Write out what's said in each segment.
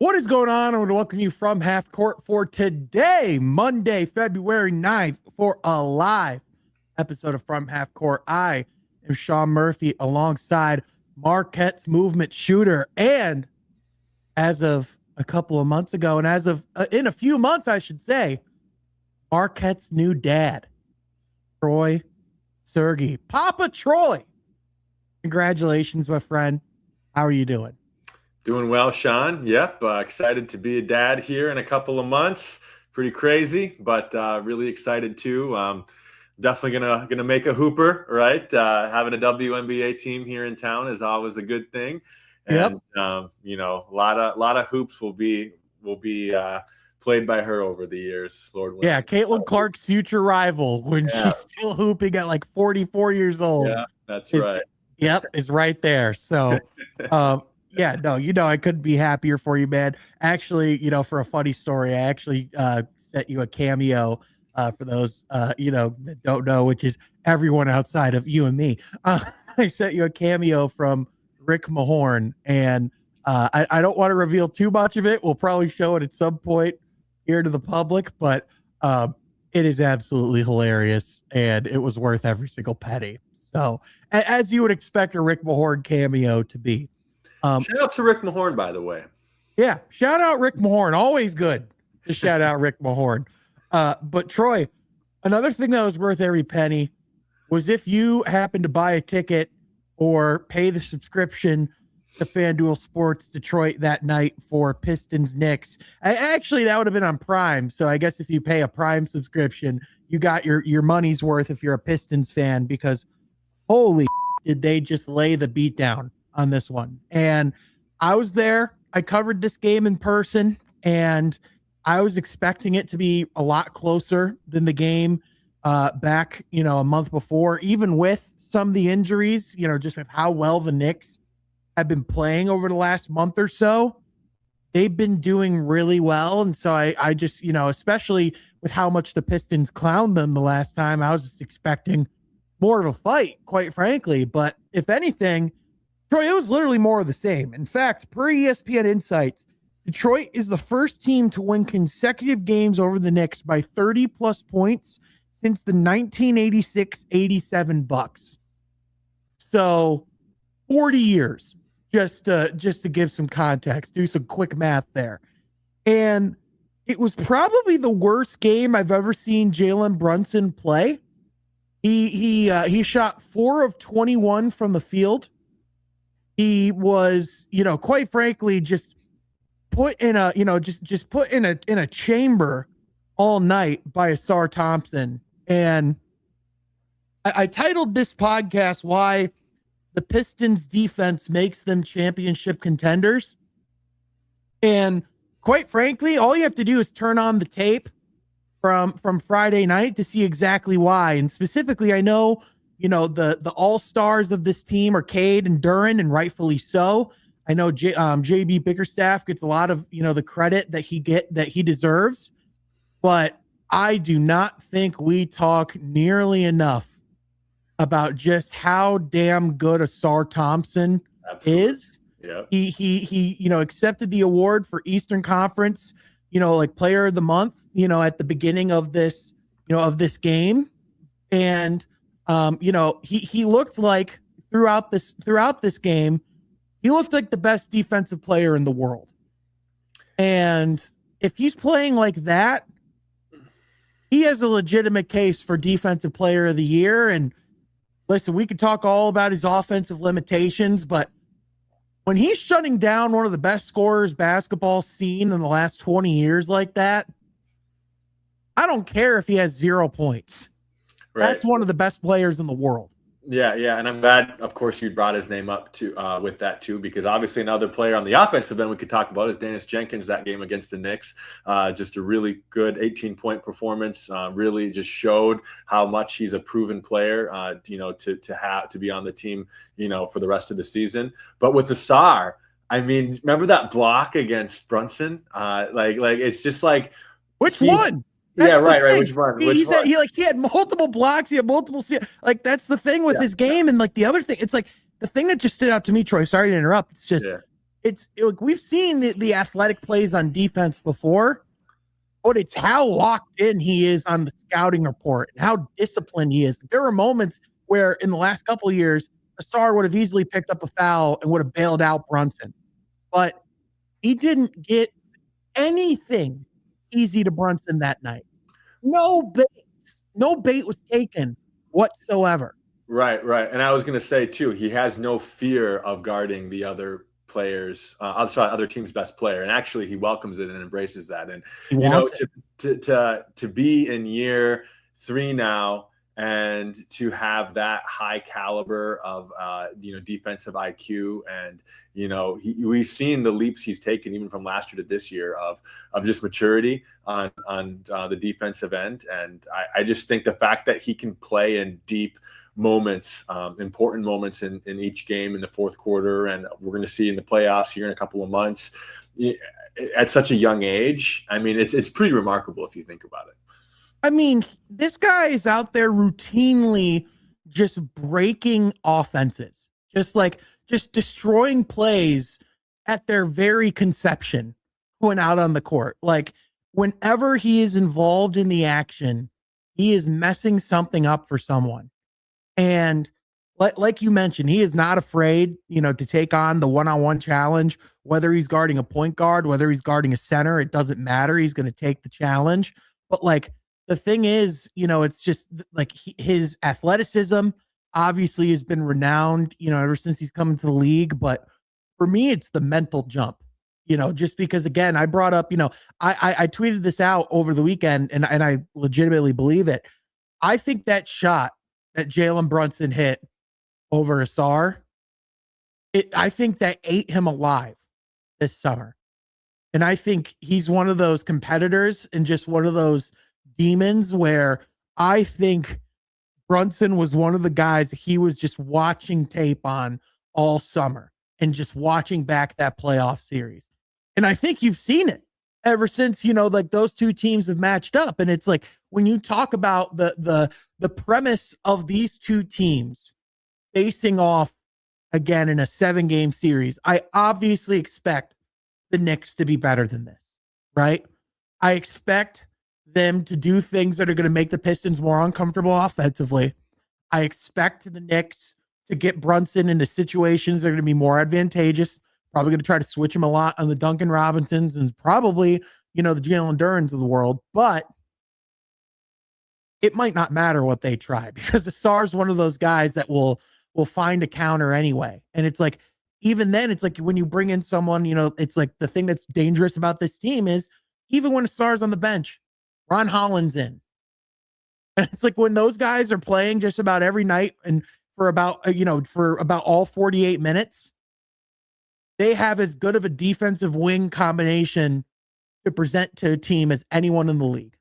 What is going on? I want to welcome you from Half Court for today, Monday, February 9th, for a live episode of From Half Court. I am Sean Murphy alongside Marquette's movement shooter. And as of a couple of months ago, and as of in a few months, I should say, Marquette's new dad, Troy Sergey. Papa Troy. Congratulations, my friend. How are you doing? Doing well, Sean. Yep. Excited to be a dad here in a couple of months. Pretty crazy, but really excited too. Definitely gonna make a hooper, right? Having a WNBA team here in town is always a good thing. And a lot of hoops will be played by her over the years. Lord willing. Yeah, Caitlin Clark's future rival when she's still hooping at like 44 years old. Yeah, that's right. Yep, is right there. So yeah, no, I couldn't be happier for you, man. Actually, for a funny story, I actually sent you a cameo for those, that don't know, which is everyone outside of you and me. I sent you a cameo from Rick Mahorn, and I don't want to reveal too much of it. We'll probably show it at some point here to the public, but it is absolutely hilarious, and it was worth every single penny. So, as you would expect a Rick Mahorn cameo to be. Shout out to Rick Mahorn, by the way. Yeah, shout out Rick Mahorn. Always good to shout out Rick Mahorn. But Troy, another thing that was worth every penny was if you happen to buy a ticket or pay the subscription to FanDuel Sports Detroit that night for Pistons Knicks. Actually, that would have been on Prime. So I guess if you pay a Prime subscription, you got your money's worth if you're a Pistons fan, because holy did they just lay the beat down on this one. And I was there. I covered this game in person, and I was expecting it to be a lot closer than the game back, a month before, even with some of the injuries, just with how well the Knicks have been playing over the last month or so. They've been doing really well. And so I just, especially with how much the Pistons clowned them the last time, I was just expecting more of a fight, quite frankly. But if anything, Troy, it was literally more of the same. In fact, per ESPN Insights, Detroit is the first team to win consecutive games over the Knicks by 30-plus points since the 1986-87 Bucks. So 40 years, just to give some context, do some quick math there. And it was probably the worst game I've ever seen Jalen Brunson play. He shot 4 of 21 from the field. He was, quite frankly, just put in a, just put in a chamber all night by Ausar Thompson. And I titled this podcast, "Why the Pistons Defense Makes Them Championship Contenders." And quite frankly, all you have to do is turn on the tape from Friday night to see exactly why. And specifically, I know, the all-stars of this team are Cade and Duren, and rightfully so. I know JB Bickerstaff gets a lot of, the credit that he deserves, but I do not think we talk nearly enough about just how damn good Ausar Thompson is. Yeah. He accepted the award for Eastern Conference, player of the month, at the beginning of this, of this game. And he looked like throughout this game, he looked like the best defensive player in the world. And if he's playing like that, he has a legitimate case for defensive player of the year. And listen, we could talk all about his offensive limitations, but when he's shutting down one of the best scorers basketball seen in the last 20 years like that, I don't care if he has 0 points. Right. That's one of the best players in the world. Yeah, and I'm glad, of course, you brought his name up to with that too, because obviously another player on the offensive end we could talk about is Dennis Jenkins. That game against the Knicks, just a really good 18-point performance. Really just showed how much he's a proven player. To be on the team, for the rest of the season. But with Ausar, I mean, remember that block against Brunson? It's just like, which one? That's right. Which one? He had multiple blocks. He had multiple. That's the thing with his game. And the other thing, it's like the thing that just stood out to me, Troy. Sorry to interrupt. It's just it's like we've seen the athletic plays on defense before, but it's how locked in he is on the scouting report and how disciplined he is. There were moments where in the last couple of years, Ausar would have easily picked up a foul and would have bailed out Brunson, but he didn't get anything easy to Brunson that night. No bait was taken whatsoever. Right. And I was going to say too, he has no fear of guarding the other players, other team's best player, and actually he welcomes it and embraces that. And to be in year 3 now and to have that high caliber of defensive IQ, and we've seen the leaps he's taken even from last year to this year of just maturity on the defensive end. And I just think the fact that he can play in deep moments, important moments in each game in the fourth quarter, and we're going to see in the playoffs here in a couple of months at such a young age. I mean, it's pretty remarkable if you think about it. I mean, this guy is out there routinely just breaking offenses, just destroying plays at their very conception going out on the court. Like, whenever he is involved in the action, he is messing something up for someone. And like you mentioned, he is not afraid, to take on the one-on-one challenge, whether he's guarding a point guard, whether he's guarding a center, it doesn't matter. He's going to take the challenge. But the thing is, it's just like his athleticism obviously has been renowned, ever since he's come into the league. But for me, it's the mental jump, just because, again, I brought up, I tweeted this out over the weekend, and I legitimately believe it. I think that shot that Jalen Brunson hit over Ausar, I think that ate him alive this summer. And I think he's one of those competitors and just one of those demons where I think Brunson was one of the guys he was just watching tape on all summer and just watching back that playoff series. And I think you've seen it ever since, those two teams have matched up. And it's like, when you talk about the premise of these two teams facing off again in a 7-game series, I obviously expect the Knicks to be better than this, right? I expect them to do things that are going to make the Pistons more uncomfortable offensively. I expect the Knicks to get Brunson into situations that are going to be more advantageous. Probably going to try to switch him a lot on the Duncan Robinsons and probably, the Jalen Durens of the world. But it might not matter what they try, because Ausar is one of those guys that will find a counter anyway. And it's like, even then, it's like when you bring in someone, it's like the thing that's dangerous about this team is even when Ausar's on the bench, Ron Holland's in. And it's like when those guys are playing just about every night and for about all 48 minutes, they have as good of a defensive wing combination to present to a team as anyone in the league.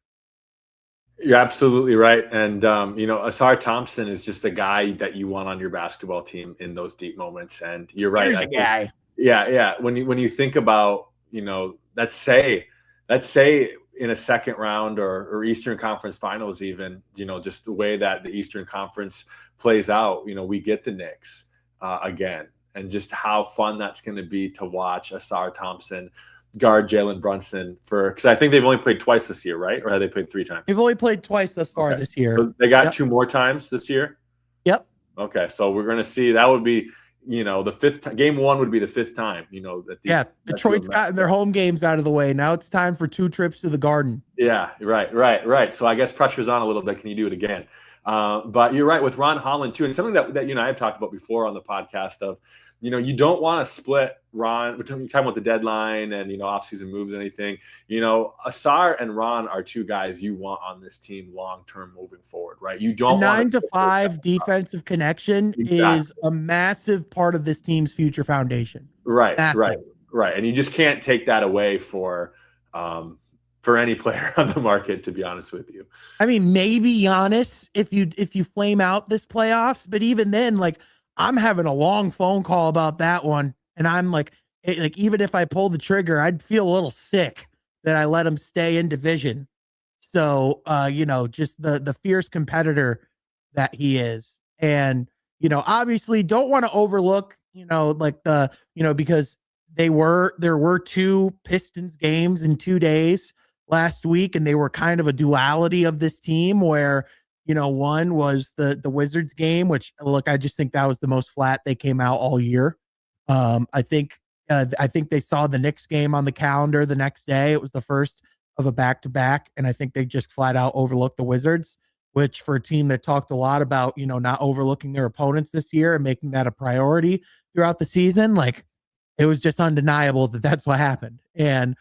You're absolutely right. And, Ausar Thompson is just a guy that you want on your basketball team in those deep moments. And you're right. There's a guy. Yeah. When you think about, let's say in a second round or Eastern Conference Finals, even, just the way that the Eastern Conference plays out, we get the Knicks again, and just how fun that's going to be to watch Ausar Thompson guard Jalen Brunson because I think they've only played twice this year, right? Or have they played 3 times? They've only played twice thus far this year. So they got 2 more times this year? Yep. Okay, so we're going to see. That would be, the 5th game 1 would be the 5th time, Detroit's gotten their home games out of the way. Now it's time for 2 trips to the Garden. Yeah, right. So I guess pressure's on a little bit. Can you do it again? But you're right with Ron Holland too. And something that I've talked about before on the podcast of, you don't want to split Ron. We're talking about the deadline and, offseason moves and anything. Ausar and Ron are 2 guys you want on this team long-term moving forward, right? You don't 9 to 5 defensive connection is a massive part of this team's future foundation. Right. And you just can't take that away for any player on the market, to be honest with you. I mean, maybe Giannis if you flame out this playoffs, but even then, I'm having a long phone call about that one. And I'm even if I pull the trigger, I'd feel a little sick that I let him stay in division. So, just the fierce competitor that he is. And, obviously don't want to overlook, because there were 2 Pistons games in 2 days last week, and they were kind of a duality of this team where, one was the Wizards game, which, look, I just think that was the most flat they came out all year. I think they saw the Knicks game on the calendar the next day. It was the first of a back-to-back, and I think they just flat out overlooked the Wizards, which, for a team that talked a lot about, not overlooking their opponents this year and making that a priority throughout the season, like, it was just undeniable that that's what happened. And,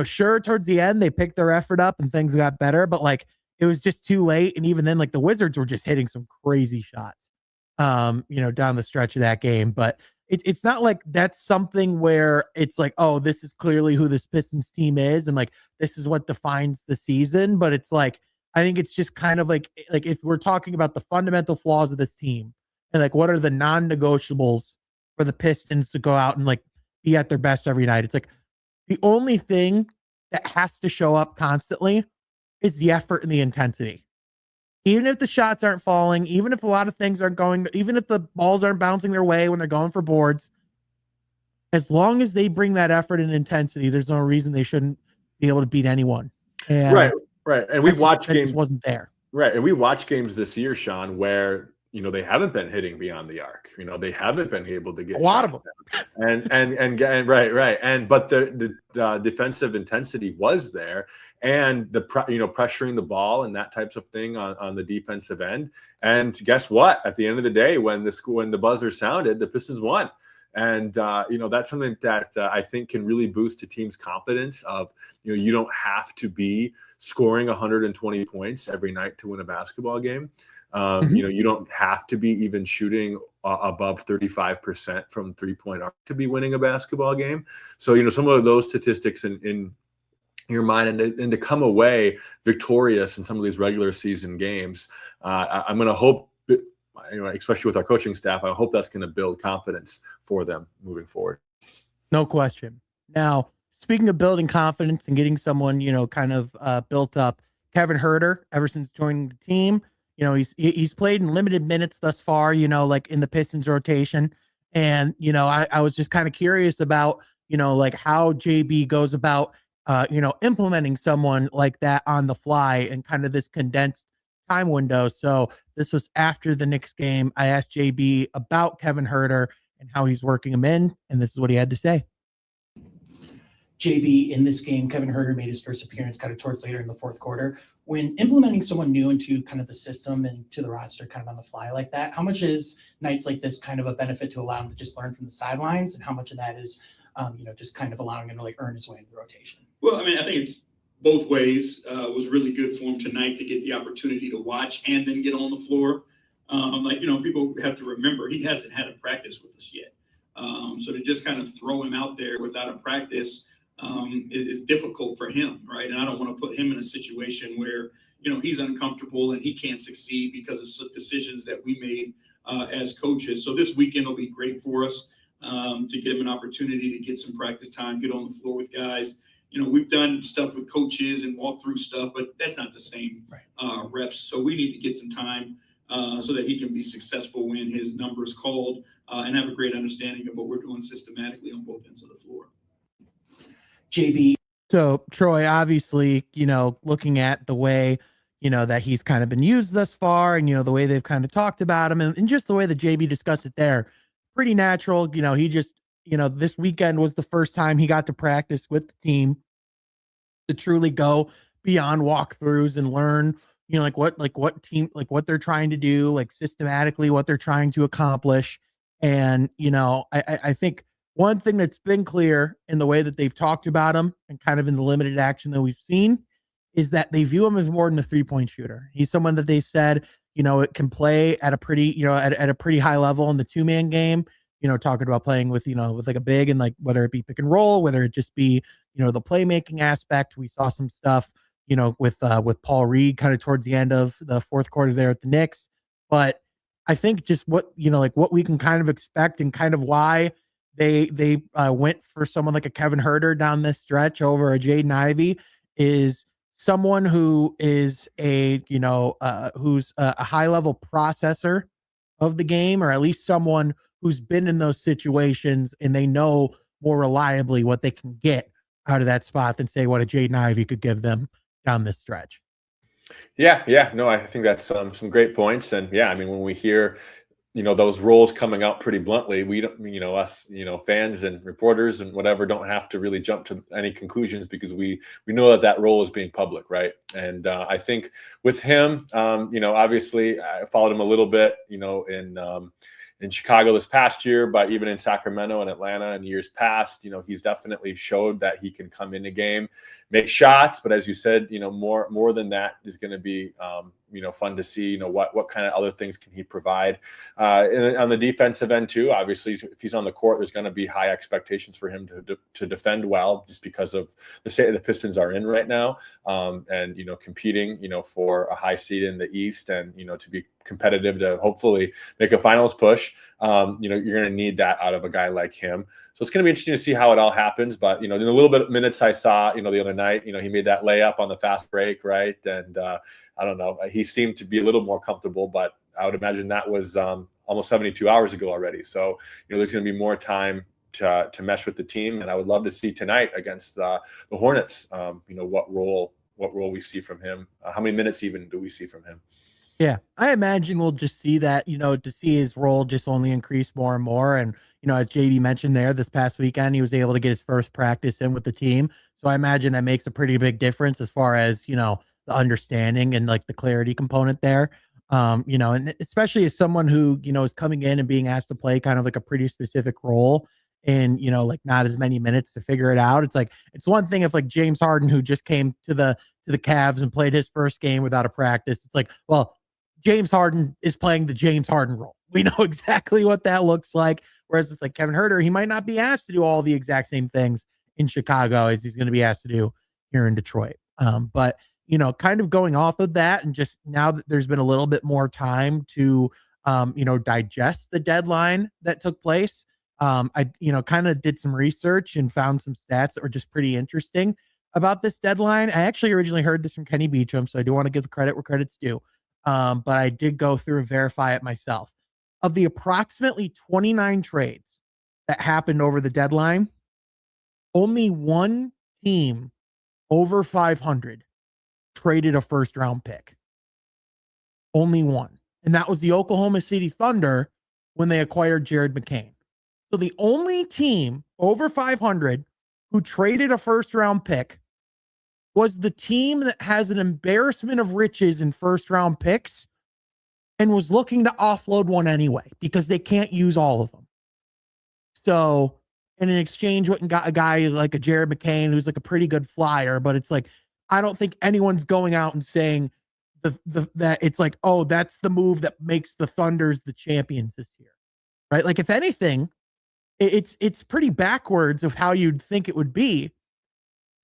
sure, towards the end, they picked their effort up and things got better, but like, it was just too late. And even then, like, the Wizards were just hitting some crazy shots, down the stretch of that game. But it's not like that's something where it's like, oh, this is clearly who this Pistons team is, and like, this is what defines the season. But it's like, I think it's just kind of like if we're talking about the fundamental flaws of this team and like, what are the non-negotiables for the Pistons to go out and like be at their best every night. It's like the only thing that has to show up constantly is the effort and the intensity. Even if the shots aren't falling, even if a lot of things aren't going, even if the balls aren't bouncing their way when they're going for boards, as long as they bring that effort and intensity, there's no reason they shouldn't be able to beat anyone. And right. And we've watched games, wasn't there. Right. And we watched games this year, Sean, where they haven't been hitting beyond the arc. They haven't been able to get a lot of them. And right. But the defensive intensity was there, and the pressuring the ball and that types of thing on the defensive end. And guess what? At the end of the day, when the buzzer sounded, the Pistons won. And that's something that I think can really boost a team's confidence of, you don't have to be scoring 120 points every night to win a basketball game. You don't have to be even shooting above 35% from 3-point arc to be winning a basketball game. So, some of those statistics in your mind, and to come away victorious in some of these regular season games, I'm going to hope, especially with our coaching staff, I hope that's going to build confidence for them moving forward. No question. Now, speaking of building confidence and getting someone, kind of built up, Kevin Huerter, ever since joining the team, he's played in limited minutes thus far, like in the Pistons rotation. And, I was just kind of curious about, like how JB goes about, implementing someone like that on the fly and kind of this condensed time window. So this was after the Knicks game. I asked JB about Kevin Huerter and how he's working him in, and this is what he had to say. JB, in this game, Kevin Huerter made his first appearance kind of towards later in the fourth quarter. When implementing someone new into kind of the system and to the roster kind of on the fly like that, how much is nights like this kind of a benefit to allow him to just learn from the sidelines, and how much of that is, just kind of allowing him to like earn his way into the rotation? Well, I think it's both ways. Was really good for him tonight to get the opportunity to watch and then get on the floor. People have to remember he hasn't had a practice with us yet. So to just kind of throw him out there without a practice is difficult for him, right? And I don't want to put him in a situation where, he's uncomfortable and he can't succeed because of some decisions that we made as coaches. So this weekend will be great for us to give him an opportunity to get some practice time, get on the floor with guys. We've done stuff with coaches and walk through stuff, but that's not the same reps. So we need to get some time so that he can be successful when his number is called and have a great understanding of what we're doing systematically on both ends of the floor. JB. So Troy, obviously, looking at the way, that he's kind of been used thus far, and, the way they've kind of talked about him, and just the way that JB discussed it there, pretty natural. He just, this weekend was the first time he got to practice with the team to truly go beyond walkthroughs and learn, what they're trying to do, like systematically what they're trying to accomplish. And, I think one thing that's been clear in the way that they've talked about him and kind of in the limited action that we've seen is that they view him as more than a 3-point shooter. He's someone that they've said, it can play at a pretty, at a pretty high level in the 2-man game, talking about playing with, with like a big, and like, whether it be pick and roll, whether it just be, the playmaking aspect. We saw some stuff, with Paul Reed kind of towards the end of the fourth quarter there at the Knicks. But I think just what, what we can kind of expect and kind of why they went for someone like a Kevin Huerter down this stretch over a Jaden Ivey is someone who is who's a high level processor of the game, or at least someone who's been in those situations and they know more reliably what they can get out of that spot than say what a Jaden Ivey could give them down this stretch. Yeah. No, I think that's some great points. And yeah, I mean, when we hear, those roles coming out pretty bluntly, we don't, us, fans and reporters and whatever don't have to really jump to any conclusions because we know that role is being public, right? And I think with him, obviously I followed him a little bit, in Chicago this past year, but even in Sacramento and Atlanta in years past, he's definitely showed that he can come in a game, make shots. But as you said, more than that is going to be, fun to see, what kind of other things can he provide. And on the defensive end too, obviously, if he's on the court, there's going to be high expectations for him to defend well, just because of the state the Pistons are in right now. And, competing, for a high seed in the East and, to be competitive to hopefully make a finals push. You're going to need that out of a guy like him. So it's going to be interesting to see how it all happens. But, in a little bit of minutes I saw, the other night, he made that layup on the fast break, right? And I don't know, he seemed to be a little more comfortable, but I would imagine that was almost 72 hours ago already. So, there's going to be more time to mesh with the team. And I would love to see tonight against the Hornets, what role we see from him. How many minutes even do we see from him? Yeah, I imagine we'll just see that, to see his role just only increase more and more. And, as JB mentioned there, this past weekend, he was able to get his first practice in with the team. So I imagine that makes a pretty big difference as far as, the understanding and like the clarity component there. And especially as someone who, is coming in and being asked to play kind of like a pretty specific role and, like not as many minutes to figure it out. It's like, it's one thing if like James Harden, who just came to the Cavs and played his first game without a practice. It's like, well, James Harden is playing the James Harden role. We know exactly what that looks like. Whereas it's like Kevin Huerter, he might not be asked to do all the exact same things in Chicago as he's going to be asked to do here in Detroit. But, kind of going off of that and just now that there's been a little bit more time to, digest the deadline that took place. I, kind of did some research and found some stats that were just pretty interesting about this deadline. I actually originally heard this from Kenny Beecham, so I do want to give the credit where credit's due. But I did go through and verify it myself. Of the approximately 29 trades that happened over the deadline, only one team over 500 traded a first round pick. Only one. And that was the Oklahoma City Thunder when they acquired Jared McCain. So the only team over 500 who traded a first round pick was the team that has an embarrassment of riches in first round picks and was looking to offload one anyway because they can't use all of them. So in exchange, went and got a guy like a Jared McCain, who's like a pretty good flyer, but it's like, I don't think anyone's going out and saying that it's like, oh, that's the move that makes the Thunders the champions this year, right? Like if anything, it's pretty backwards of how you'd think it would be.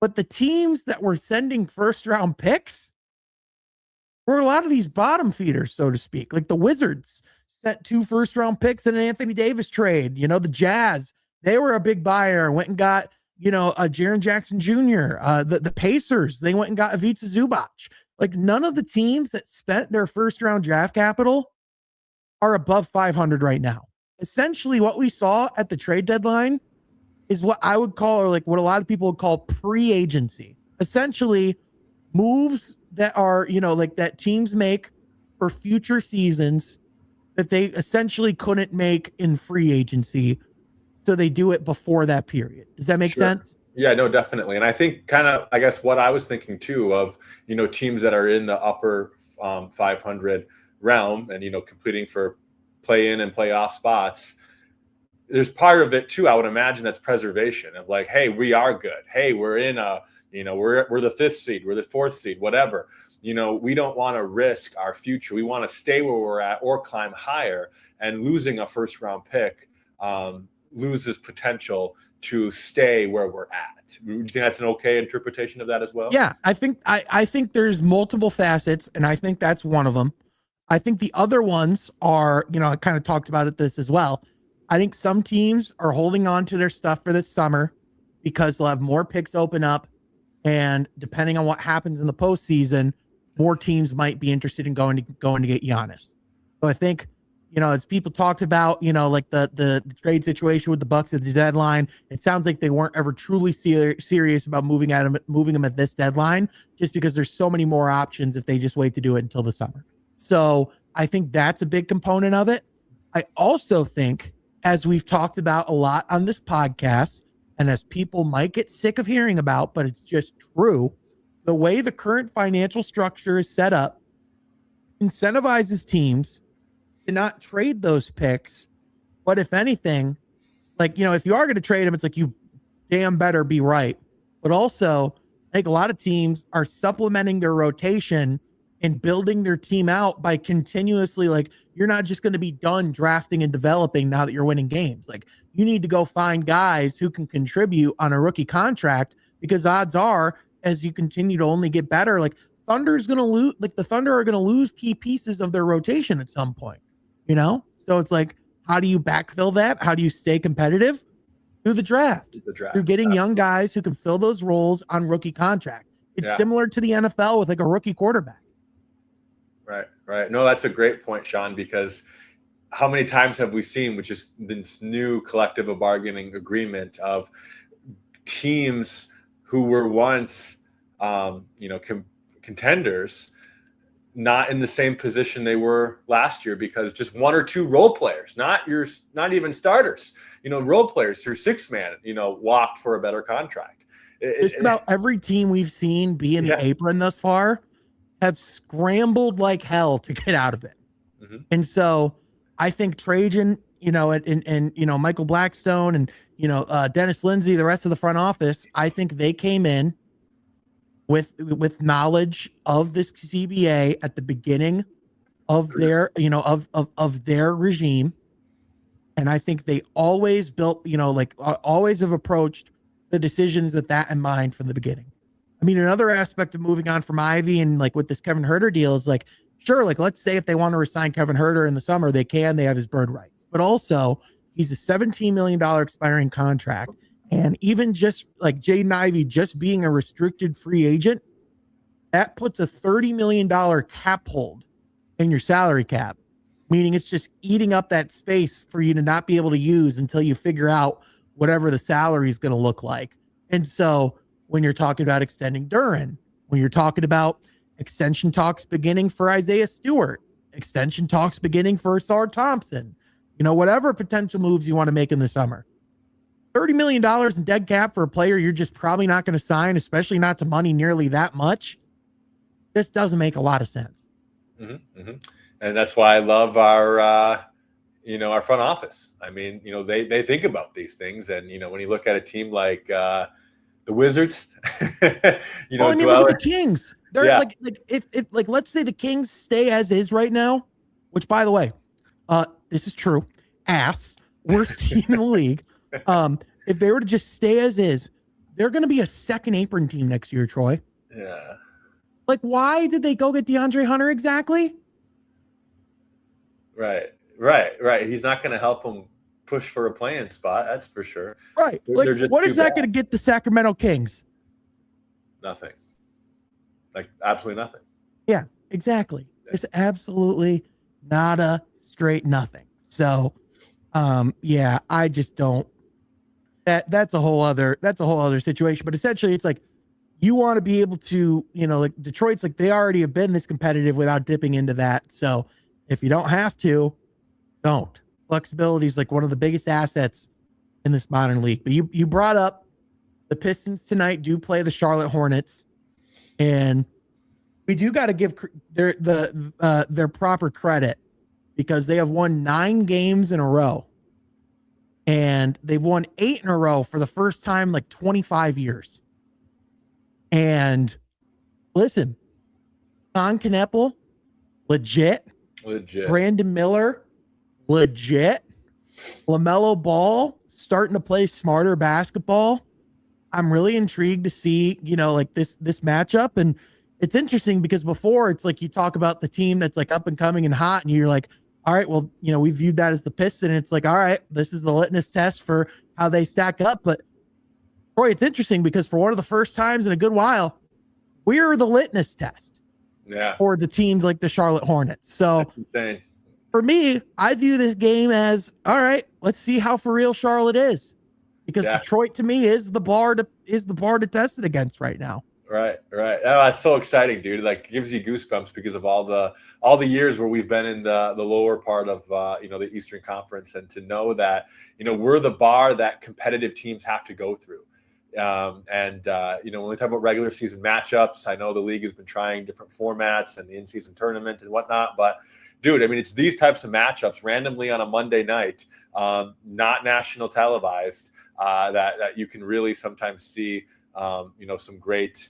But the teams that were sending first round picks were a lot of these bottom feeders, so to speak. Like the Wizards sent 2 first round picks in an Anthony Davis trade. The Jazz, they were a big buyer, went and got, Jaren Jackson Jr. The Pacers, they went and got Ivica Zubac. Like none of the teams that spent their first round draft capital are above 500 right now. Essentially what we saw at the trade deadline is what I would call, or like what a lot of people would call pre-agency. Essentially moves that are, like that teams make for future seasons that they essentially couldn't make in free agency. So they do it before that period. Does that make sense? Yeah, no, definitely. And I think kind of, I guess what I was thinking too of, teams that are in the upper 500 realm and, competing for play in and playoff spots. There's part of it too, I would imagine, that's preservation of like, hey, we are good. Hey, we're in a, we're the 5th seed, we're the 4th seed, whatever. We don't want to risk our future. We want to stay where we're at or climb higher, and losing a first round pick loses potential to stay where we're at. Do you think that's an okay interpretation of that as well? Yeah, I think there's multiple facets, and I think that's one of them. I think the other ones are, I kind of talked about this as well. I think some teams are holding on to their stuff for this summer because they'll have more picks open up. And depending on what happens in the postseason, more teams might be interested in going to get Giannis. So I think, as people talked about, like the trade situation with the Bucks at the deadline, it sounds like they weren't ever truly serious about moving him at this deadline, just because there's so many more options if they just wait to do it until the summer. So I think that's a big component of it. I also think, as we've talked about a lot on this podcast, and as people might get sick of hearing about, but it's just true, the way the current financial structure is set up incentivizes teams to not trade those picks. But if anything, like, if you are going to trade them, it's like, you damn better be right. But also, I think a lot of teams are supplementing their rotation and building their team out by continuously, like, you're not just going to be done drafting and developing now that you're winning games. Like, you need to go find guys who can contribute on a rookie contract, because odds are, as you continue to only get better, like, Thunder's going to lose, like, the Thunder are going to lose key pieces of their rotation at some point, So it's like, how do you backfill that? How do you stay competitive? Through the draft. You're getting young guys who can fill those roles on rookie contracts. It's similar to the NFL with like a rookie quarterback. Right. No, that's a great point, Sean, because how many times have we seen, which is this new collective bargaining agreement of teams who were once, contenders, not in the same position they were last year because just one or two role players, not even starters, role players, your sixth man, walked for a better contract. Just about every team we've seen be in the apron thus far have scrambled like hell to get out of it. Mm-hmm. And so I think Trajan, and Michael Blackstone and, Dennis Lindsay, the rest of the front office, I think they came in with knowledge of this CBA at the beginning of their, of their regime. And I think they always built, always have approached the decisions with that in mind from the beginning. I mean, another aspect of moving on from Ivy and like with this Kevin Huerter deal is like, sure, like, let's say if they want to resign Kevin Huerter in the summer, they have his bird rights, but also he's a $17 million expiring contract. And even just like Jaden Ivey just being a restricted free agent, that puts a $30 million cap hold in your salary cap, meaning it's just eating up that space for you to not be able to use until you figure out whatever the salary is going to look like. And so when you're talking about extending Duren, when you're talking about extension talks beginning for Isaiah Stewart, extension talks beginning for Ausar Thompson, whatever potential moves you want to make in the summer, $30 million in dead cap for a player you're just probably not going to sign, especially not to money nearly that much, this doesn't make a lot of sense. Mm-hmm, mm-hmm. And that's why I love our, our front office. I mean, they think about these things. And, when you look at a team like the Wizards, look at the Kings. They're like if let's say the Kings stay as is right now, which, by the way, this is true, worst team in the league. If they were to just stay as is, they're going to be a second apron team next year, Troy. Yeah. Like, why did they go get DeAndre Hunter exactly? Right. He's not going to help them push for a play-in spot. That's for sure. Right. Like, what is that going to get the Sacramento Kings? Nothing. Like, absolutely nothing. Yeah, exactly. It's absolutely not a straight nothing. So, I just don't. That's a whole other situation. But essentially, it's like you want to be able to, like Detroit's like they already have been this competitive without dipping into that. So if you don't have to, don't. Flexibility is like one of the biggest assets in this modern league. But you brought up the Pistons tonight do play the Charlotte Hornets, and we do got to give their proper credit because they have won 9 games in a row. And they've won 8 in a row for the first time like 25 years. And listen, Con Kneppel, legit. Brandon Miller, legit. LaMelo Ball starting to play smarter basketball. I'm really intrigued to see, like this matchup. And it's interesting because before it's like you talk about the team that's like up and coming and hot, and you're like, all right, well, we viewed that as the Pistons, and it's like, all right, this is the litmus test for how they stack up. But Troy, it's interesting because for one of the first times in a good while, we're the litmus test for the teams like the Charlotte Hornets. So that's insane. for me, I view this game as, all right, let's see how for real Charlotte is, because Detroit to me is the bar to test it against right now. Right. Oh, that's so exciting, dude. Like, it gives you goosebumps because of all the years where we've been in the lower part of the Eastern Conference, and to know that we're the bar that competitive teams have to go through. When we talk about regular season matchups, I know the league has been trying different formats and the in-season tournament and whatnot, but dude, I mean, it's these types of matchups randomly on a Monday night, not national televised, that you can really sometimes see, some great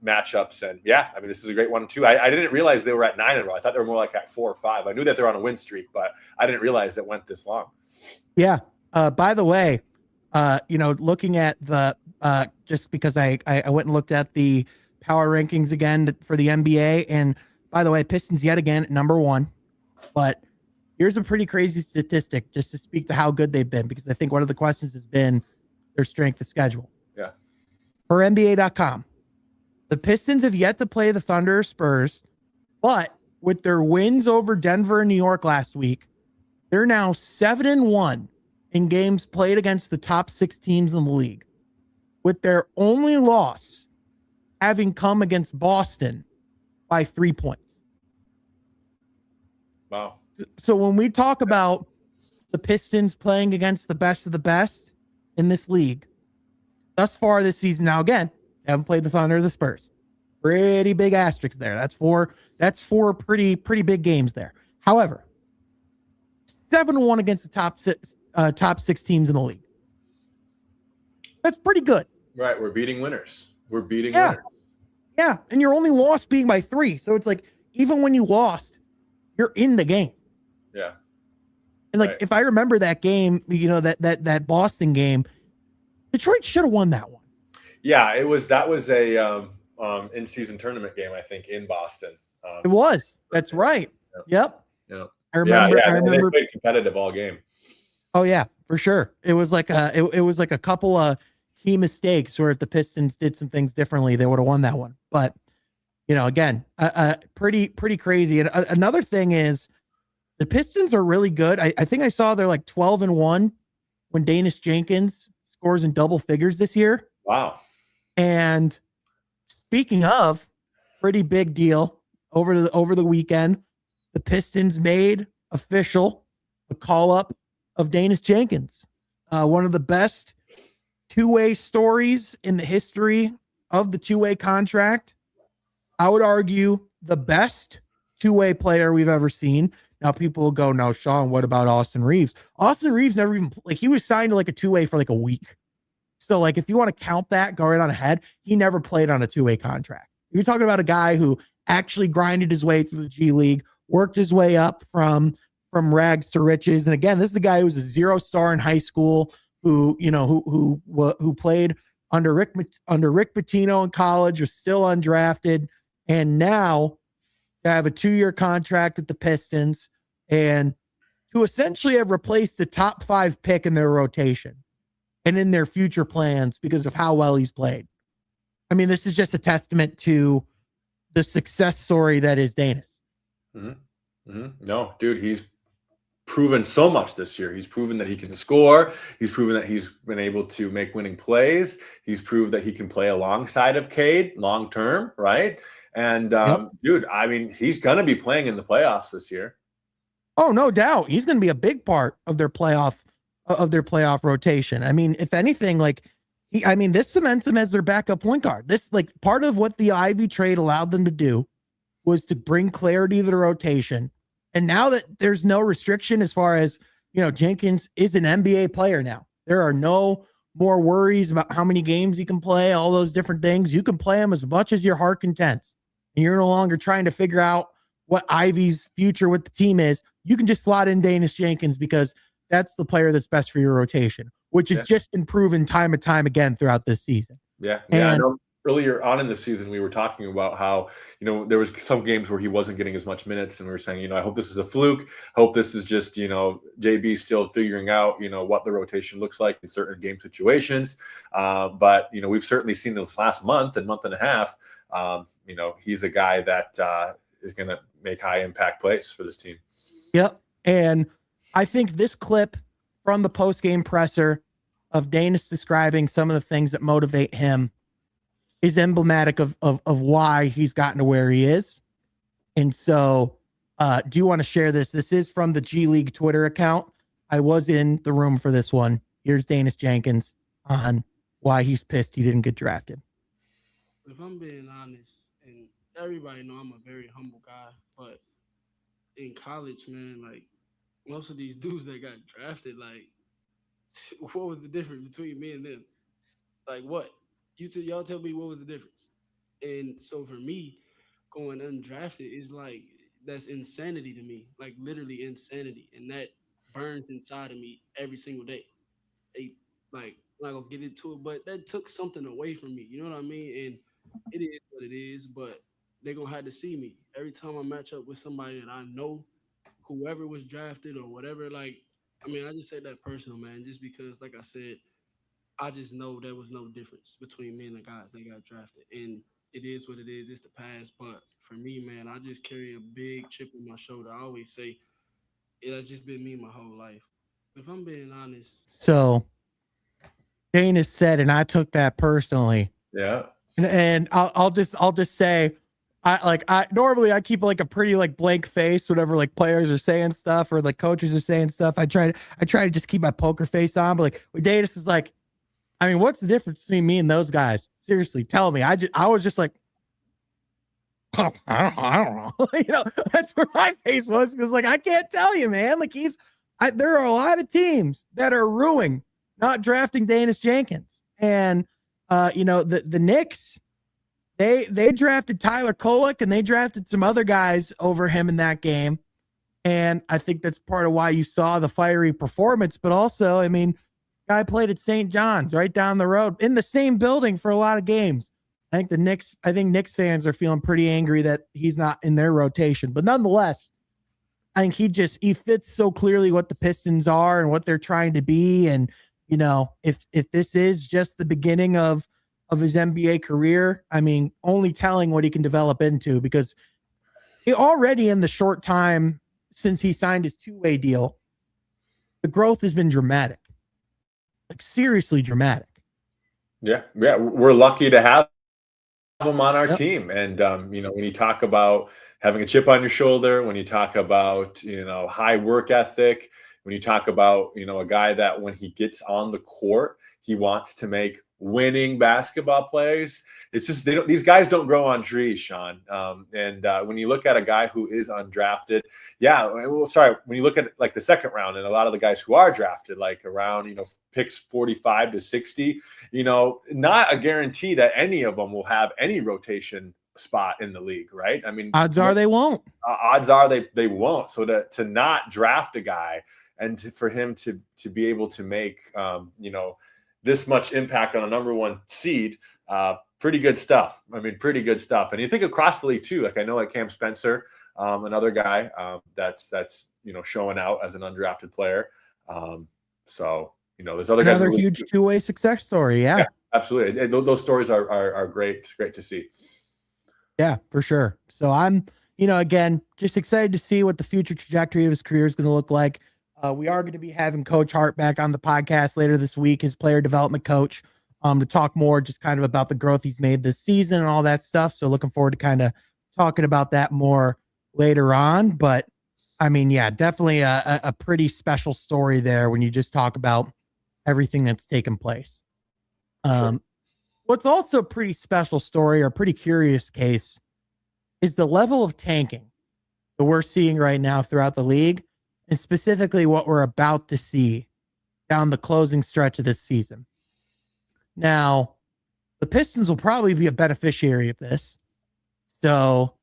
matchups. And yeah, I mean, this is a great one too. I didn't realize they were at 9 in a row. I thought they were more like at 4 or 5. I knew that they're on a win streak, but I didn't realize it went this long. Yeah. By the way, looking at the just because I went and looked at the power rankings again for the NBA, and by the way, Pistons yet again at number 1. But here's a pretty crazy statistic just to speak to how good they've been, because I think one of the questions has been their strength of schedule. Yeah. For NBA.com, the Pistons have yet to play the Thunder or Spurs, but with their wins over Denver and New York last week, they're now 7-1 in games played against the top 6 teams in the league, with their only loss having come against Boston by 3 points. Wow. So when we talk about the Pistons playing against the best of the best in this league thus far this season, now again, they haven't played the Thunder or the Spurs. Pretty big asterisks there. That's four pretty big games there. However, 7-1 against the top 6 teams in the league. That's pretty good. Right. We're beating winners. Winners. Yeah. And your only loss being by 3. So it's like, even when you lost, you're in the game. Yeah. And like, if I remember that game, that Boston game, Detroit should have won that one. Yeah, that was a in-season tournament game, I think, in Boston. It was. That's right. Yep. I remember. I remember. They played competitive all game. Oh yeah, for sure. It was like it was like a couple of key mistakes where if the Pistons did some things differently, they would have won that one. But again, pretty crazy. And another thing is, the Pistons are really good. I think I saw they're like 12-1 when Danish Jenkins scores in double figures this year. Wow. And speaking of, pretty big deal over the weekend, the Pistons made official a call up of Danish Jenkins, one of the best two-way stories in the history of the two-way contract. I would argue the best two-way player we've ever seen. Now people will go, no, Sean, what about Austin Reeves? Austin Reeves never even, he was signed to like a two-way for like a week. So like, if you want to count that, go right on ahead. He never played on a two-way contract. You're talking about a guy who actually grinded his way through the G League, worked his way up from rags to riches. And again, this is a guy who was a 0-star in high school, who played under Rick Pitino in college, was still undrafted, and now to have a 2-year contract with the Pistons and to essentially have replaced the top 5 pick in their rotation and in their future plans because of how well he's played. I mean, this is just a testament to the success story that is Danis. Mm-hmm. Mm-hmm. No, dude, he's proven so much this year. He's proven that he can score. He's proven that he's been able to make winning plays. He's proved that he can play alongside of Cade long term, right? And dude, I mean, he's going to be playing in the playoffs this year. Oh, no doubt. He's going to be a big part of their playoff rotation. I mean, if anything, this cements him as their backup point guard. This, part of what the Ivy trade allowed them to do was to bring clarity to the rotation. And now that there's no restriction as far as, Jenkins is an NBA player now. There are no more worries about how many games he can play, all those different things. You can play him as much as your heart contents. And you're no longer trying to figure out what Ivy's future with the team is. You can just slot in Danish Jenkins because that's the player that's best for your rotation, which has just been proven time and time again throughout this season. Yeah. I know earlier on in the season, we were talking about how, there was some games where he wasn't getting as much minutes, and we were saying, I hope this is a fluke. I hope this is just, JB still figuring out, what the rotation looks like in certain game situations. But, we've certainly seen this last month and a half, he's a guy that is going to make high impact plays for this team. Yep. And I think this clip from the post-game presser of Danis describing some of the things that motivate him is emblematic of why he's gotten to where he is. And so do you want to share this? This is from the G League Twitter account. I was in the room for this one. Here's Danis Jenkins on why he's pissed he didn't get drafted. If I'm being honest, and everybody know I'm a very humble guy, but in college, man, like most of these dudes that got drafted, like what was the difference between me and them? Like what? Y'all tell me what was the difference? And so for me, going undrafted is like, that's insanity to me, like literally insanity. And that burns inside of me every single day. Like, I'm not gonna get into it, but that took something away from me. You know what I mean? And it is what it is, but they're gonna have to see me. Every time I match up with somebody that I know, whoever was drafted or whatever, like, I mean, I just say that personal, man, just because, like I said, I just know there was no difference between me and the guys that got drafted. And it is what it is. It's the past. But for me, man, I just carry a big chip on my shoulder. I always say it has just been me my whole life. If I'm being honest. So Danis said, and I took that personally. Yeah. And I'll just say, I normally I keep like a pretty like blank face whenever like players are saying stuff or like coaches are saying stuff. I try to just keep my poker face on, but like with Danis is like, I mean, what's the difference between me and those guys? Seriously, tell me. I was just like, oh, I don't know. You know, that's where my face was, because like I can't tell you, man. Like there are a lot of teams that are ruining not drafting Danis Jenkins, and you know the Knicks. They drafted Tyler Kolek and they drafted some other guys over him in that game, and I think that's part of why you saw the fiery performance. But also, I mean, guy played at St. John's right down the road in the same building for a lot of games. I think Knicks fans are feeling pretty angry that he's not in their rotation. But nonetheless, I think he fits so clearly what the Pistons are and what they're trying to be. And, you know, if this is just the beginning of his NBA career, I mean, only telling what he can develop into, because he already in the short time since he signed his two-way deal, the growth has been dramatic. Like seriously dramatic. Yeah. We're lucky to have him on our team. And, you know, when you talk about having a chip on your shoulder, when you talk about, you know, high work ethic, when you talk about, you know, a guy that when he gets on the court, he wants to make winning basketball plays. It's just, these guys don't grow on trees, Sean. And when you look at a guy who is undrafted, when you look at like the second round and a lot of the guys who are drafted, like around, you know, picks 45 to 60, you know, not a guarantee that any of them will have any rotation spot in the league, right? I mean, odds are they won't. Odds are they won't. So to not draft a guy and for him to be able to make, you know, this much impact on a number one seed, pretty good stuff. I mean, pretty good stuff. And you think across the league too, like I know like Cam Spencer, another guy that's, you know, showing out as an undrafted player. So, you know, there's other guys. Another huge two-way success story. Yeah, absolutely. Those stories are great. It's great to see. Yeah, for sure. So I'm, you know, again, just excited to see what the future trajectory of his career is going to look like. We are going to be having Coach Hart back on the podcast later this week, his player development coach, to talk more just kind of about the growth he's made this season and all that stuff. So looking forward to kind of talking about that more later on. But I mean, yeah, definitely a pretty special story there when you just talk about everything that's taken place. Sure. What's also a pretty special story or pretty curious case is the level of tanking that we're seeing right now throughout the league, and specifically what we're about to see down the closing stretch of this season. Now, the Pistons will probably be a beneficiary of this. So,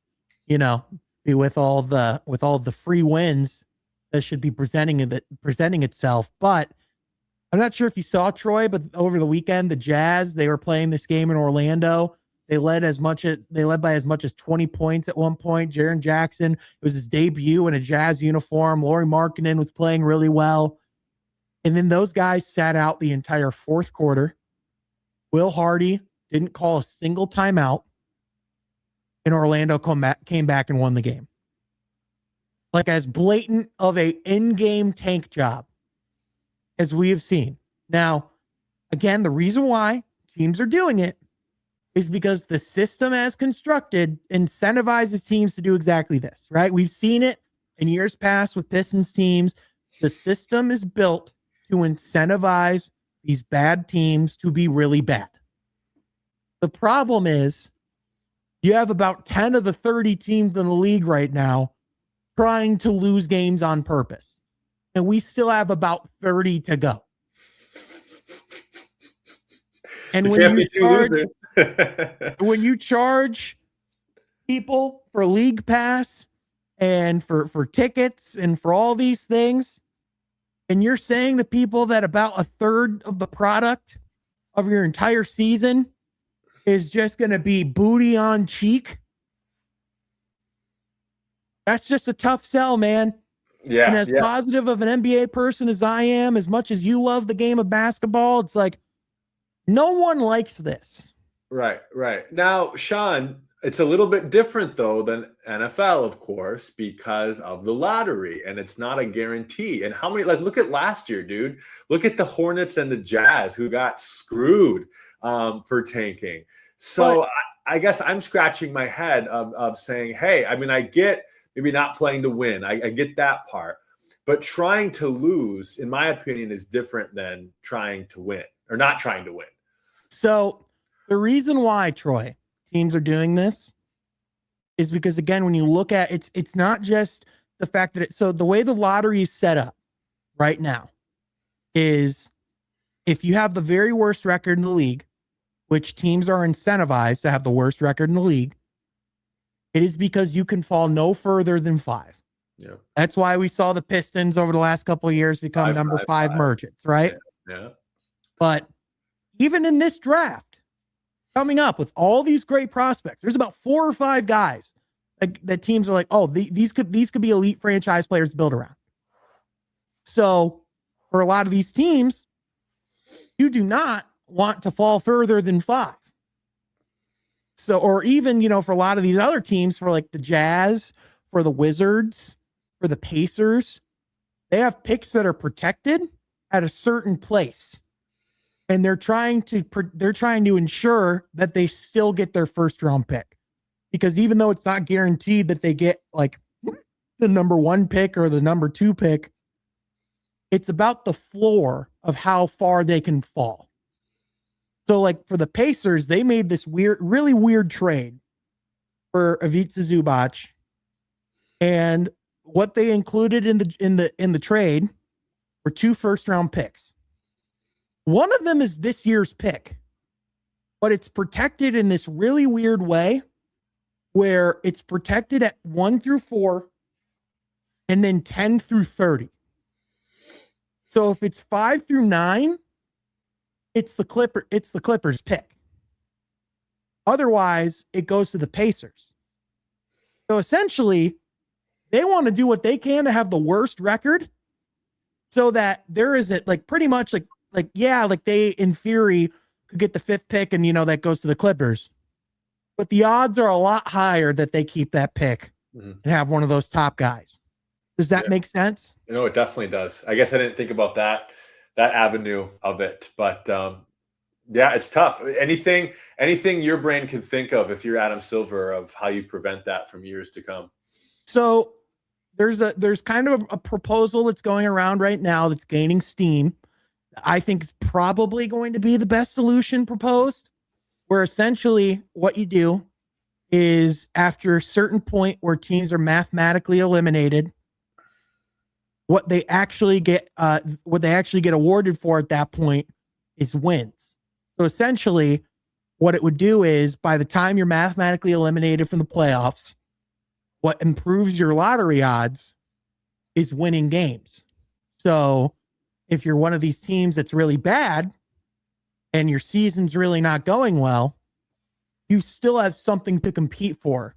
you know, with all the free wins that should be presenting itself. But I'm not sure if you saw, Troy, but over the weekend, the Jazz, they were playing this game in Orlando. They led by as much as 20 points at one point. Jaren Jackson, it was his debut in a Jazz uniform. Lauri Markkanen was playing really well. And then those guys sat out the entire fourth quarter. Will Hardy didn't call a single timeout. and Orlando came back and won the game. Like as blatant of a in-game tank job as we have seen. Now, again, the reason why teams are doing it is because the system as constructed incentivizes teams to do exactly this, right? We've seen it in years past with Pistons teams. The system is built to incentivize these bad teams to be really bad. The problem is you have about 10 of the 30 teams in the league right now trying to lose games on purpose. And we still have about 30 to go. And when you charge people for league pass and for tickets and for all these things, and you're saying to people that about a third of the product of your entire season is just going to be booty on cheek, that's just a tough sell, man. Yeah. And as positive of an NBA person as I am, as much as you love the game of basketball, it's like no one likes this. Right. Now, Sean, it's a little bit different, though, than NFL, of course, because of the lottery, and it's not a guarantee. And how many, like, look at last year, dude. Look at the Hornets and the Jazz who got screwed for tanking. So I guess I'm scratching my head of saying, hey, I mean, I get maybe not playing to win. I get that part. But trying to lose, in my opinion, is different than trying to win or not trying to win. So the reason why, Troy, teams are doing this is because, again, when you look at it's not just the fact that so the way the lottery is set up right now is if you have the very worst record in the league, which teams are incentivized to have the worst record in the league, it is because you can fall no further than 5. Yeah. That's why we saw the Pistons over the last couple of years become number 5 merchants, right? Yeah. But even in this draft, coming up with all these great prospects, there's about 4 or 5 guys that teams are like, oh, these could be elite franchise players to build around. So for a lot of these teams, you do not want to fall further than 5. So, or even, for a lot of these other teams, for like the Jazz, for the Wizards, for the Pacers, they have picks that are protected at a certain place. And they're trying to ensure that they still get their first round pick, because even though it's not guaranteed that they get like the number 1 pick or the number 2 pick, it's about the floor of how far they can fall. So like for the Pacers, they made this really weird trade for Ivica Zubac, and what they included in the trade were 2 first round picks. One of them is this year's pick, but it's protected in this really weird way where it's protected at 1 through 4 and then 10 through 30. So if it's 5 through 9, it's the Clippers pick. Otherwise, it goes to the Pacers. So essentially, they want to do what they can to have the worst record so that there isn't like pretty much like they in theory could get the 5th pick and that goes to the Clippers. But the odds are a lot higher that they keep that pick and have one of those top guys. Does that make sense? It definitely does. I guess I didn't think about that avenue of it, but it's tough. Anything your brain can think of, if you're Adam Silver, of how you prevent that from years to come. So there's kind of a proposal that's going around right now that's gaining steam. I think it's probably going to be the best solution proposed, where essentially what you do is after a certain point where teams are mathematically eliminated, what they actually get awarded for at that point is wins. So essentially what it would do is by the time you're mathematically eliminated from the playoffs, what improves your lottery odds is winning games. So if you're one of these teams that's really bad and your season's really not going well, you still have something to compete for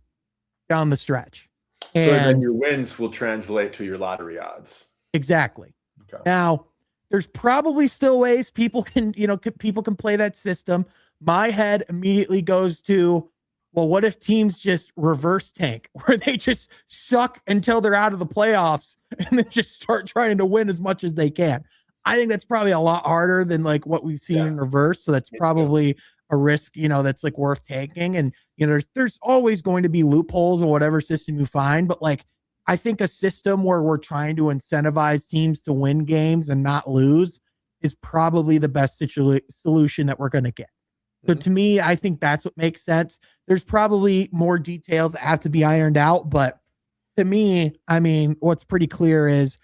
down the stretch. So then your wins will translate to your lottery odds. Exactly. Okay. Now, there's probably still ways people can play that system. My head immediately goes to, well, what if teams just reverse tank where they just suck until they're out of the playoffs and then just start trying to win as much as they can? I think that's probably a lot harder than like what we've seen in reverse. So that's probably a risk, that's like worth taking. And, there's always going to be loopholes in whatever system you find. But like, I think a system where we're trying to incentivize teams to win games and not lose is probably the best solution that we're going to get. So to me, I think that's what makes sense. There's probably more details that have to be ironed out, but to me, I mean, what's pretty clear is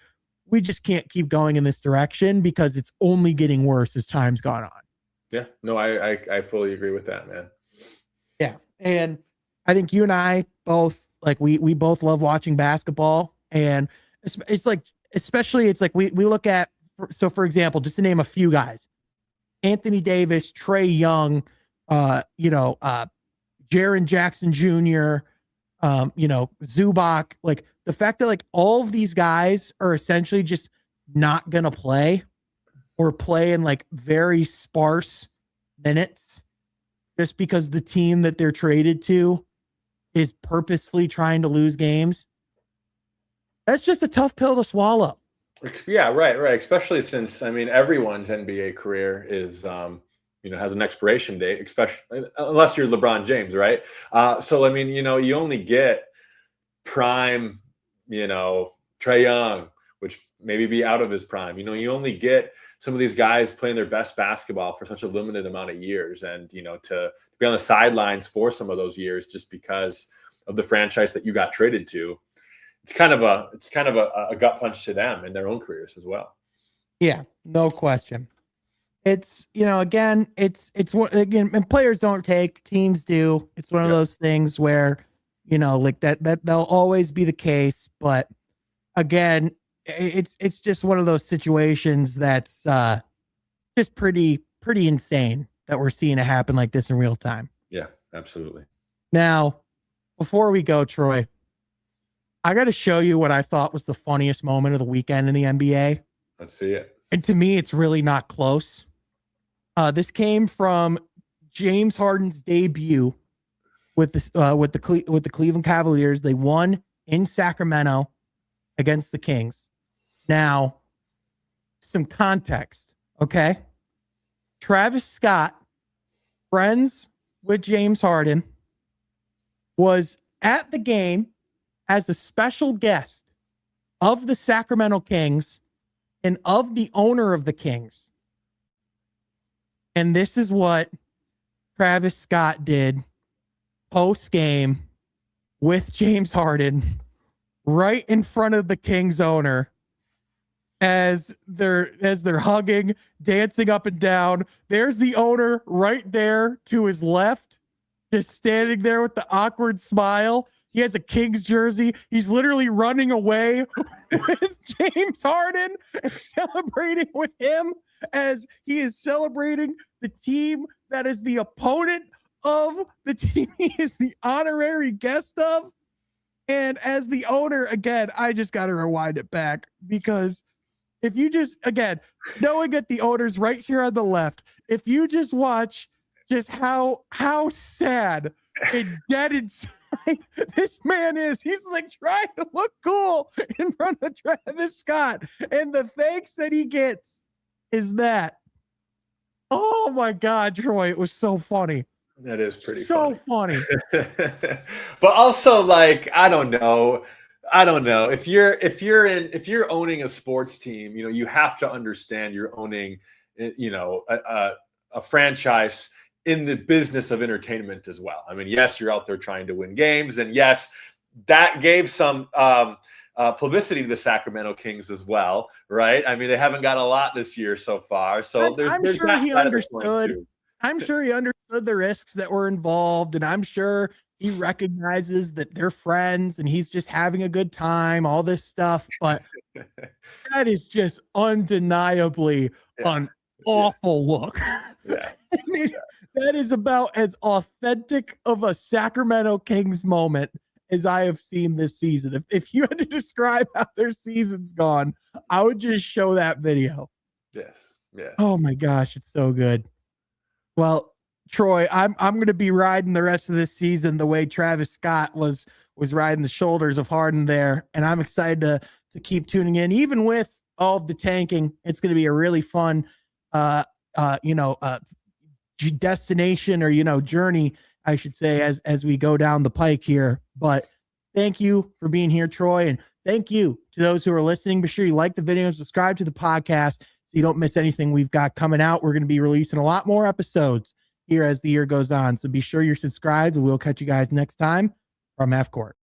we just can't keep going in this direction because it's only getting worse as time's gone on. Yeah, no, I fully agree with that, man. Yeah. And I think you and I both, like, we both love watching basketball, and it's like, especially it's like we look at, so for example, just to name a few guys, Anthony Davis, Trae Young, Jaren Jackson Jr., Zubac, like the fact that like all of these guys are essentially just not going to play or play in like very sparse minutes just because the team that they're traded to is purposefully trying to lose games. That's just a tough pill to swallow. Yeah, right. Especially since, I mean, everyone's NBA career is, has an expiration date, especially unless you're LeBron James, right? So, I mean, you only get prime, Trae Young, which maybe be out of his prime. You only get some of these guys playing their best basketball for such a limited amount of years. And, to be on the sidelines for some of those years just because of the franchise that you got traded to, it's kind of a gut punch to them in their own careers as well. Yeah, no question. It's, again, and players don't take, teams do. It's one of those things where, like that they'll always be the case. But again, it's just one of those situations that's just pretty insane that we're seeing it happen like this in real time. Yeah, absolutely. Now, before we go, Troy, I got to show you what I thought was the funniest moment of the weekend in the NBA. Let's see it. And to me, it's really not close. This came from James Harden's debut with the Cleveland Cavaliers. They won in Sacramento against the Kings. Now, some context, okay? Travis Scott, friends with James Harden, was at the game as a special guest of the Sacramento Kings and of the owner of the Kings. And this is what Travis Scott did post-game with James Harden right in front of the Kings owner as they're hugging, dancing up and down. There's the owner right there to his left, just standing there with the awkward smile. He has a Kings jersey. He's literally running away with James Harden and celebrating with him as he is celebrating the team that is the opponent of the team he is the honorary guest of. And as the owner, again, I just got to rewind it back because if you just, again, knowing that the owner's right here on the left, if you just watch just how sad and dead inside this man is, he's like trying to look cool in front of Travis Scott. And the thanks that he gets is that, oh my God, Troy, it was so funny. That is pretty so funny. But also, like, I don't know. If you're owning a sports team, you have to understand you're owning, a franchise in the business of entertainment as well. I mean, yes, you're out there trying to win games, and yes, that gave some publicity to the Sacramento Kings as well, right? I mean, they haven't got a lot this year so far, so I'm sure he understood. I'm sure he understood the risks that were involved, and I'm sure he recognizes that they're friends and he's just having a good time, all this stuff. But that is just undeniably an awful look. Yeah. I mean, that is about as authentic of a Sacramento Kings moment as I have seen this season. If you had to describe how their season's gone, I would just show that video. Yes. Yeah. Oh my gosh, it's so good. Well, Troy, I'm going to be riding the rest of this season the way Travis Scott was riding the shoulders of Harden there, and I'm excited to keep tuning in, even with all of the tanking. It's going to be a really fun, destination or journey, I should say, as we go down the pike here. But thank you for being here, Troy, and thank you to those who are listening. Be sure you like the video and subscribe to the podcast so you don't miss anything we've got coming out. We're going to be releasing a lot more episodes here as the year goes on. So be sure you're subscribed, and we'll catch you guys next time from Half Court.